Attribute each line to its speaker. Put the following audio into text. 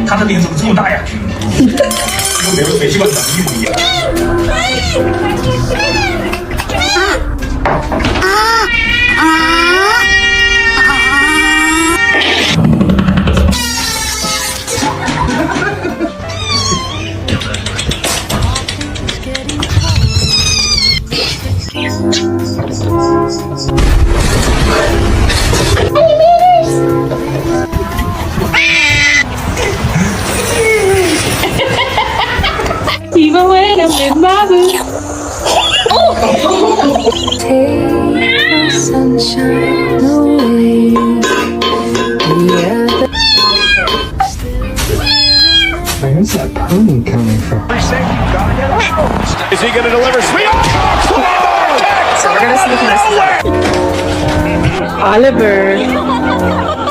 Speaker 1: 他的脸怎么这么大呀？跟煤气管长一模一样。
Speaker 2: Even when I'm with Bobby.
Speaker 3: Take the sunshine away. Yeah.
Speaker 4: Where's that pony coming from?
Speaker 5: Is he going to deliver?
Speaker 2: So we're gonna see this. Oliver.